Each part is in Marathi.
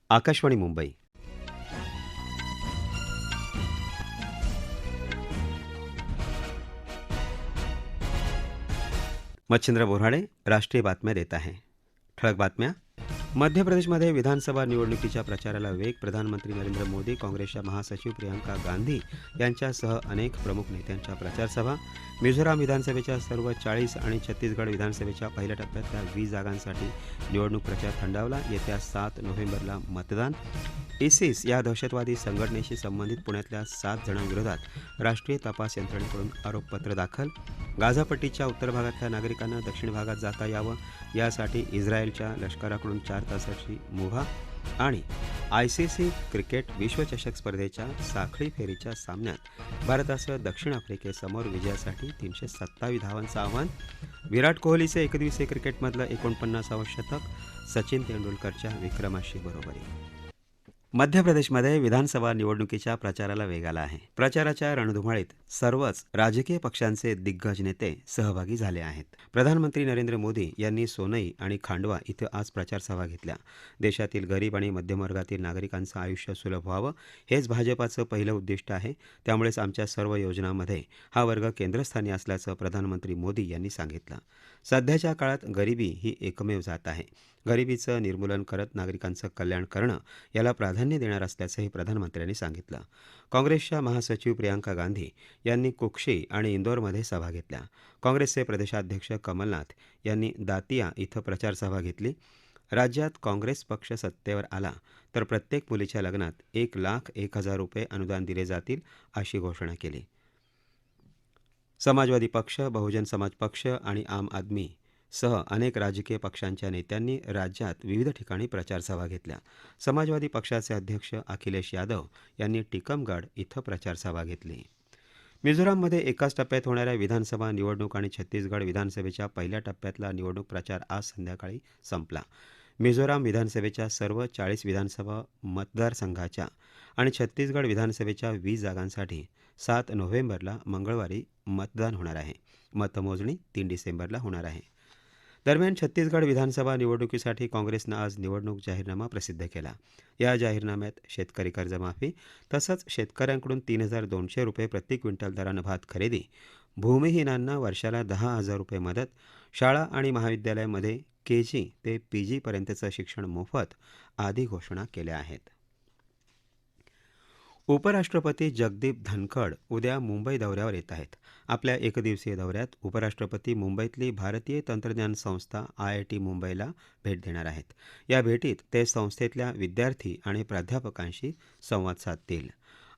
आकाशवाणी मुंबई. मच्छिंद्र बोऱ्हाडे राष्ट्रीय बातम्या देत आहे. ठळक बातम्या. मध्य प्रदेशमध्ये विधानसभा निवडणुकीच्या प्रचाराला वेग. प्रधानमंत्री नरेंद्र मोदी, काँग्रेसच्या महासचिव प्रियंका गांधी यांच्यासह अनेक प्रमुख नेत्यांच्या प्रचारसभा. मिझोराम विधानसभेच्या सर्व 40 आणि छत्तीसगड विधानसभेच्या पहिल्या टप्प्यातल्या 20 जागांसाठी निवडणूक प्रचार थंडावला. येत्या 7 नोव्हेंबरला मतदान. इसिस या दहशतवादी संघटनेशी संबंधित पुण्यातल्या 7 जणांविरोधात राष्ट्रीय तपास यंत्रणेकडून आरोपपत्र दाखल. गाझापट्टीच्या उत्तर भागातल्या नागरिकांना दक्षिण भागात जाता यावं यासाठी इस्रायलच्या लष्कराकडून 4 तासाची मुभा. आणि आयसीसी क्रिकेट विश्वचषक स्पर्धेच्या साखळी फेरीच्या सामन्यात भारतासह दक्षिण आफ्रिकेसमोर विजयासाठी 327 धावांचं आव्हान. विराट कोहलीचे एकदिवसीय क्रिकेटमधलं 49वं शतक. सचिन तेंडुलकरच्या विक्रमाशी बरोबरी. मध्य प्रदेशमध्ये विधानसभा निवडणुकीच्या प्रचाराला वेग आला आहे. प्रचाराच्या रणधुमाळीत सर्वच राजकीय पक्षांचे दिग्गज नेते सहभागी झाले आहेत. प्रधानमंत्री नरेंद्र मोदी यांनी सोनई आणि खांडवा इथं आज प्रचारसभा घेतल्या. देशातील गरीब आणि मध्यमवर्गातील नागरिकांचं आयुष्य सुलभ व्हावं हेच भाजपाचं पहिलं उद्दिष्ट आहे. त्यामुळेच आमच्या सर्व योजनांमध्ये हा वर्ग केंद्रस्थानी असल्याचं प्रधानमंत्री मोदी यांनी सांगितलं. सध्याच्या काळात गरिबी ही एकमेव जात आहे. गरिबीचं निर्मूलन करत नागरिकांचं कल्याण करणं याला प्राधान्य देणार असल्याचंही प्रधानमंत्र्यांनी सांगितलं. काँग्रेसच्या महासचिव प्रियंका गांधी यांनी कुक्षी आणि इंदोरमध्ये सभा घेतल्या. काँग्रेसचे प्रदेशाध्यक्ष कमलनाथ यांनी दातिया इथं प्रचारसभा घेतली. राज्यात काँग्रेस पक्ष सत्तेवर आला तर प्रत्येक मुलीच्या लग्नात 1,01,000 रुपये अनुदान दिले जातील अशी घोषणा केली. समाजवादी पक्ष, बहुजन समाज पक्ष आणि आम आदमी सह अनेक राजकीय पक्षांच्या नेत्यांनी राज्यात विविध ठिकाणी प्रचारसभा घेतल्या. समाजवादी पक्षाचे अध्यक्ष अखिलेश यादव यांनी टिकमगड इथं प्रचारसभा घेतली. मिझोराममध्ये एकाच टप्प्यात होणाऱ्या विधानसभा निवडणूक आणि छत्तीसगड विधानसभेच्या पहिल्या टप्प्यातला निवडणूक प्रचार आज संध्याकाळी संपला. मिझोराम विधानसभेच्या सर्व 40 विधानसभा मतदारसंघाच्या आणि छत्तीसगड विधानसभेच्या 20 जागांसाठी 7 नोव्हेंबरला मंगळवारी मतदान होणार आहे. मतमोजणी 3 डिसेंबरला होणार आहे. दरम्यान छत्तीसगड विधानसभा निवडणुकीसाठी काँग्रेसनं आज निवडणूक जाहीरनामा प्रसिद्ध केला. या जाहीरनाम्यात शेतकरी कर्जमाफी तसंच शेतकऱ्यांकडून 3,200 रुपये प्रति क्विंटल दरानं भात खरेदी, भूमिहीनांना वर्षाला 10,000 रुपये मदत, शाळा आणि महाविद्यालयामध्ये केजी ते पीजी पर्यंतचं शिक्षण मोफत आदी घोषणा केल्या आहेत. उपराष्ट्रपती जगदीप धनखड उद्या मुंबई दौऱ्यावर येत आहेत. आपल्या एकदिवसीय दौऱ्यात उपराष्ट्रपती मुंबईतली भारतीय तंत्रज्ञान संस्था IIT मुंबईला भेट देणार आहेत. या भेटीत ते संस्थेतल्या विद्यार्थी आणि प्राध्यापकांशी संवाद साधतील.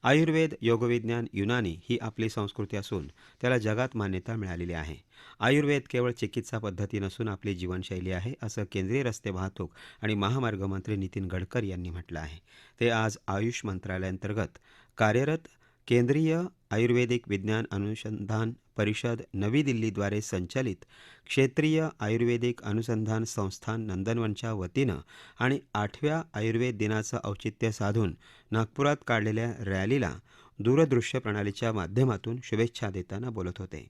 आयुर्वेद, योगविज्ञान, युनानी ही आपली संस्कृती असून त्याला जगात मान्यता मिळालेली आहे. आयुर्वेद केवळ चिकित्सा पद्धती नसून आपली जीवनशैली आहे, असं केंद्रीय रस्ते वाहतूक आणि महामार्ग मंत्री नितीन गडकरी यांनी म्हटलं आहे. ते आज आयुष मंत्रालयाअंतर्गत कार्यरत केंद्रीय आयुर्वेदिक विज्ञान अनुसंधान परिषद नवी दिल्लीद्वारे संचलित क्षेत्रीय आयुर्वेदिक अनुसंधान संस्थान नंदनवनच्या वतीनं आणि 8व्या आयुर्वेद दिनाचं औचित्य साधून नागपुरात काढलेल्या रॅलीला दूरदृश्य प्रणालीच्या माध्यमातून शुभेच्छा देताना बोलत होते.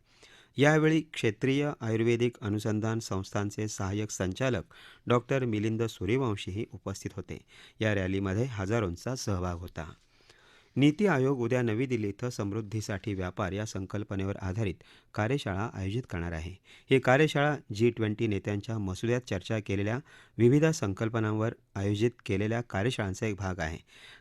यावेळी क्षेत्रीय आयुर्वेदिक अनुसंधान संस्थांचे सहाय्यक संचालक डॉक्टर मिलिंद सूर्यवंशीही उपस्थित होते. या रॅलीमध्ये हजारोंचा सहभाग होता. नीती आयोग उद्या नवी दिल्ली इथं समृद्धीसाठी व्यापार या संकल्पनेवर आधारित कार्यशाळा आयोजित करणार आहे. ही कार्यशाळा G20 नेत्यांच्या मसुद्यात चर्चा केलेल्या विविध संकल्पनांवर आयोजित केलेल्या कार्यशाळांचा एक भाग आहे.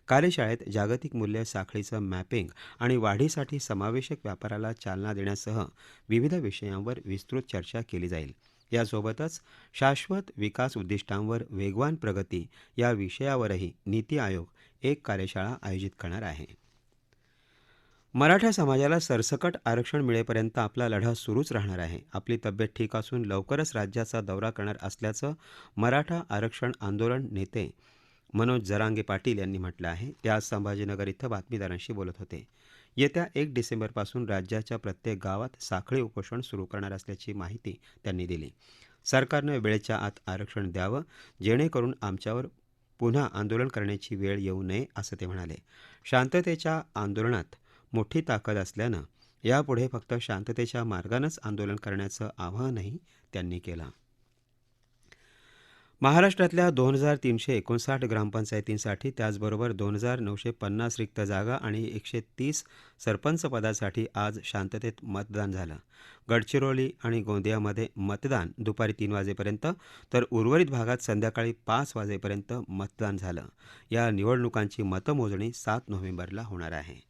कार्यशाळेत जागतिक मूल्य साखळीचं मॅपिंग आणि वाढीसाठी समावेशक व्यापाराला चालना देण्यासह विविध विषयांवर विस्तृत चर्चा केली जाईल. यासोबतच शाश्वत विकास उद्दिष्टांवर वेगवान प्रगती या विषयावरही नीती आयोग एक कार्यशाळा आयोजित करणार आहे. मराठा समाजाला सरसकट आरक्षण मिळेपर्यंत आपला लढा सुरूच राहणार आहे. आपली तब्येत ठीक असून लवकरच राज्याचा दौरा करणार असल्याचं मराठा आरक्षण आंदोलन नेते मनोज जरांगे पाटील यांनी म्हटलं आहे. ते आज संभाजीनगर इथं बातमीदारांशी बोलत होते. येत्या 1 डिसेंबरपासून राज्याच्या प्रत्येक गावात साखळी उपोषण सुरू करणार असल्याची माहिती त्यांनी दिली. सरकारनं वेळेच्या आत आरक्षण द्यावं जेणेकरून आमच्यावर पुन्हा आंदोलन करण्याची वेळ येऊ नये असं ते म्हणाले. शांततेच्या आंदोलनात मोठी ताकद असल्यानं यापुढे फक्त शांततेच्या मार्गानंच आंदोलन करण्याचं आवाहनही त्यांनी केलं. महाराष्ट्रातल्या 2359 ग्रामपंचायतींसाठी त्याचबरोबर 2950 रिक्त जागा आणि 130 सरपंच पदासाठी आज शांततेत मतदान झालं. गडचिरोली आणि गोंदियामध्ये मतदान दुपारी 3 वाजेपर्यंत तर उर्वरित भागात संध्याकाळी 5 वाजेपर्यंत मतदान झालं. या निवडणुकांची मतमोजणी 7 नोव्हेंबरला होणार आहे.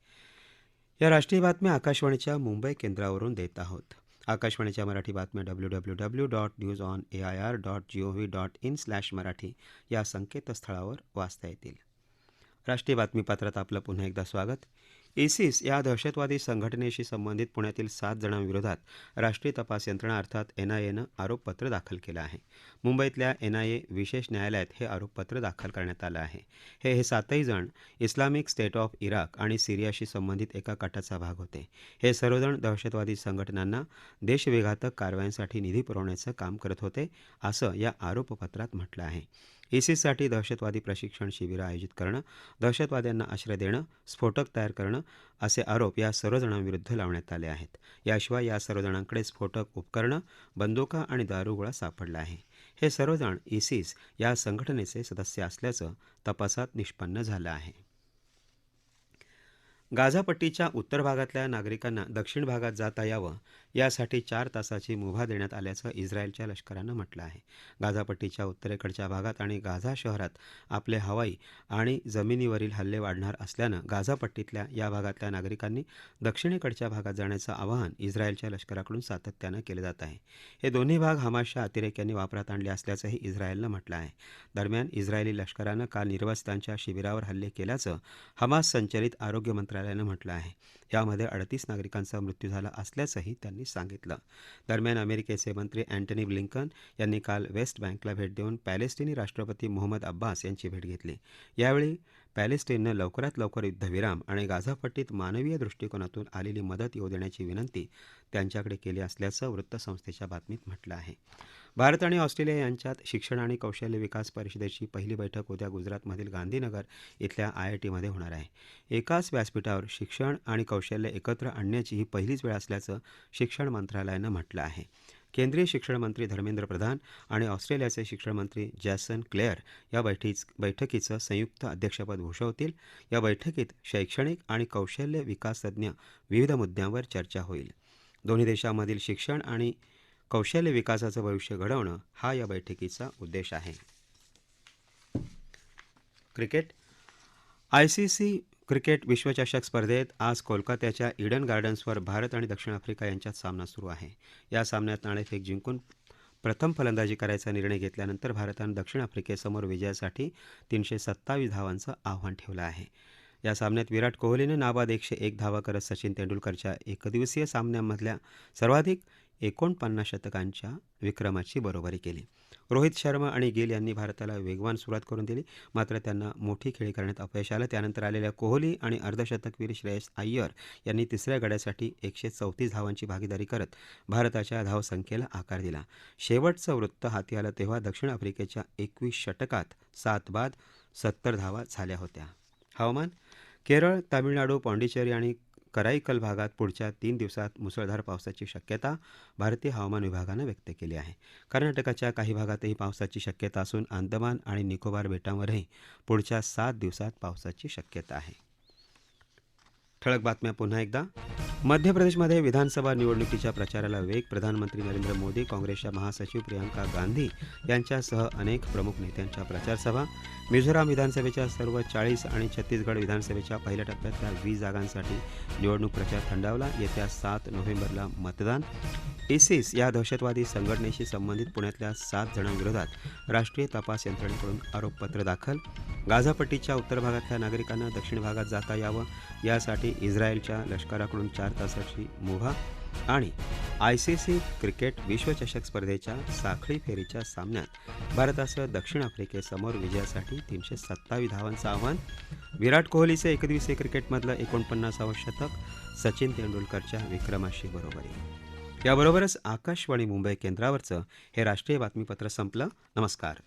या राष्ट्रीय बातम्या आकाशवाणीच्या मुंबई केंद्रावरून देत आहोत. आकाशवाणीच्या मराठी बातम्या www.newsonair.gov.in/मराठी या संकेतस्थळावर वाचता येतील. राष्ट्रीय बातमीपत्रात आपलं पुन्हा एकदा स्वागत. इसिस या दहशतवादी संघटनेशी संबंधित पुण्यातील 7 जणांविरोधात राष्ट्रीय तपास यंत्रणा अर्थात एनआयएनं आरोपपत्र दाखल केलं आहे. मुंबईतल्या एनआयए विशेष न्यायालयात हे आरोपपत्र दाखल करण्यात आलं आहे. हे 7ही जण इस्लामिक स्टेट ऑफ इराक आणि सिरियाशी संबंधित एका गटाचा भाग होते. हे सर्वजण दहशतवादी संघटनांना देशविघातक कारवायांसाठी निधी पुरवण्याचं काम करत होते, असं या आरोपपत्रात म्हटलं आहे. इसिससाठी दहशतवादी प्रशिक्षण शिबिरं आयोजित करणं, दहशतवाद्यांना आश्रय देणं, स्फोटक तयार करणं असे आरोप या सर्वजणांविरुद्ध लावण्यात आले आहेत. याशिवाय या सर्वजणांकडे स्फोटक उपकरणं, बंदुका आणि दारुगोळा सापडला आहे. हे सर्वजण इसिस या संघटनेचे सदस्य असल्याचं तपासात निष्पन्न झालं आहे. गाझापट्टीच्या उत्तर भागातल्या नागरिकांना दक्षिण भागात जाता यावं यासाठी 4 तासाची मुभा देण्यात आल्याचं इस्रायलच्या लष्करानं म्हटलं आहे. गाझापट्टीच्या उत्तरेकडच्या भागात आणि गाझा शहरात आपले हवाई आणि जमिनीवरील हल्ले वाढणार असल्यानं गाझापट्टीतल्या या भागातल्या नागरिकांनी दक्षिणेकडच्या भागात जाण्याचं आवाहन इस्रायलच्या लष्कराकडून सातत्यानं केलं जात आहे. हे दोन्ही भाग हमासच्या अतिरेक्यांनी वापरात आणले असल्याचंही इस्रायलनं म्हटलं आहे. दरम्यान इस्रायली लष्करानं काल निर्वस्तांच्या शिबिरावर हल्ले केल्याचं हमास संचलित आरोग्य मंत्रालयानं म्हटलं आहे. यामध्ये 38 नागरिकांचा मृत्यू झाला असल्याचंही त्यांनी सांगितलं. दरम्यान अमेरिकेचे मंत्री अँटनी ब्लिंकन यांनी काल वेस्ट बँकला भेट देऊन पॅलेस्टिनी राष्ट्रपती मोहम्मद अब्बास यांची भेट घेतली. यावेळी पॅलेस्टाईननं लवकरात लवकर युद्धविराम आणि गाझापट्टीत मानवीय दृष्टिकोनातून आलेली मदत येऊ देण्याची विनंती त्यांच्याकडे केली असल्याचं वृत्तसंस्थेच्या बातमीत म्हटलं आहे. भारत आणि ऑस्ट्रेलिया यांच्यात शिक्षण आणि कौशल्य विकास परिषदेची पहिली बैठक उद्या गुजरातमधील गांधीनगर इथल्या IITमध्ये होणार आहे. एकाच व्यासपीठावर शिक्षण आणि कौशल्य एकत्र आणण्याची ही पहिलीच वेळ असल्याचं शिक्षण मंत्रालयानं म्हटलं आहे. केंद्रीय शिक्षण मंत्री धर्मेंद्र प्रधान आणि ऑस्ट्रेलियाचे शिक्षण मंत्री जॅसन क्लेअर या बैठकीचं संयुक्त अध्यक्षपद भूषवतील. या बैठकीत शैक्षणिक आणि कौशल्य विकास तज्ज्ञ विविध मुद्द्यांवर चर्चा होईल. दोन्ही देशांमधील शिक्षण आणि कौशल्य विकासाचं भविष्य घडवणं हा या बैठकीचा उद्देश आहे. क्रिकेट. ICC क्रिकेट विश्वचषक स्पर्धेत आज कोलकात्याच्या ईडन गार्डन्सवर भारत आणि दक्षिण आफ्रिका यांच्यात सामना सुरू आहे. या सामन्यात नाणेफेक जिंकून प्रथम फलंदाजी करायचा निर्णय घेतल्यानंतर भारतानं दक्षिण आफ्रिकेसमोर विजयासाठी 327 धावांचं आव्हान ठेवलं आहे. या सामन्यात विराट कोहलीनं नाबाद 101 धावा करत सचिन तेंडुलकरच्या एकदिवसीय सामन्यांमधल्या सर्वाधिक 49 शतकांच्या विक्रमाची बरोबरी केली. रोहित शर्मा आणि गिल यांनी भारताला वेगवान सुरुवात करून दिली, मात्र त्यांना मोठी खेळी करण्यात अपयश आलं. त्यानंतर आलेल्या कोहली आणि अर्धशतकवीर श्रेयस अय्यर यांनी तिसऱ्या गड्यासाठी 134 धावांची भागीदारी करत भारताच्या धावसंख्येला आकार दिला. शेवटचं वृत्त हाती आलं तेव्हा दक्षिण आफ्रिकेच्या 21 षटकात 7 बाद 70 धावा झाल्या होत्या. हवामान. केरळ, तामिळनाडू, पाँडिचेरी आणि कराईकल भागात पुढच्या 3 दिवसात मुसळधार पावसाची शक्यता भारतीय हवामान विभागानं व्यक्त केली आहे. कर्नाटकाच्या काही भागातही पावसाची शक्यता असून अंदमान आणि निकोबार बेटांवरही पुढच्या 7 दिवसात पावसाची शक्यता आहे. ठळक बातम्या पुन्हा एकदा. मध्य प्रदेशमध्ये विधानसभा निवडणुकीच्या प्रचाराला वेग. प्रधानमंत्री नरेंद्र मोदी, काँग्रेसच्या महासचिव प्रियंका गांधी यांच्यासह अनेक प्रमुख नेत्यांच्या प्रचारसभा. मिझोराम विधानसभेच्या सर्व 40 आणि छत्तीसगड विधानसभेच्या पहिल्या टप्प्यातल्या 20 जागांसाठी निवडणूक प्रचार थंडावला. येत्या 7 नोव्हेंबरला मतदान. इसिस या दहशतवादी संघटनेशी संबंधित पुण्यातल्या 7 जणांविरोधात राष्ट्रीय तपास यंत्रणेकडून आरोपपत्र दाखल. गाझापट्टीच्या उत्तर भागातल्या नागरिकांना दक्षिण भागात जाता यावं यासाठी इस्रायलच्या लष्कराकडून 4 तासाची मुभा. आणि ICC क्रिकेट विश्वचषक स्पर्धेच्या साखळी फेरीच्या सामन्यात भारतासह दक्षिण आफ्रिकेसमोर विजयासाठी 327 धावांचं आव्हान. विराट कोहलीचे एकदिवसीय क्रिकेटमधलं 49वं शतक, सचिन तेंडुलकरच्या विक्रमाशी बरोबरी. याबरोबरच आकाशवाणी मुंबई केंद्रावरचं हे राष्ट्रीय बातमीपत्र संपलं. नमस्कार.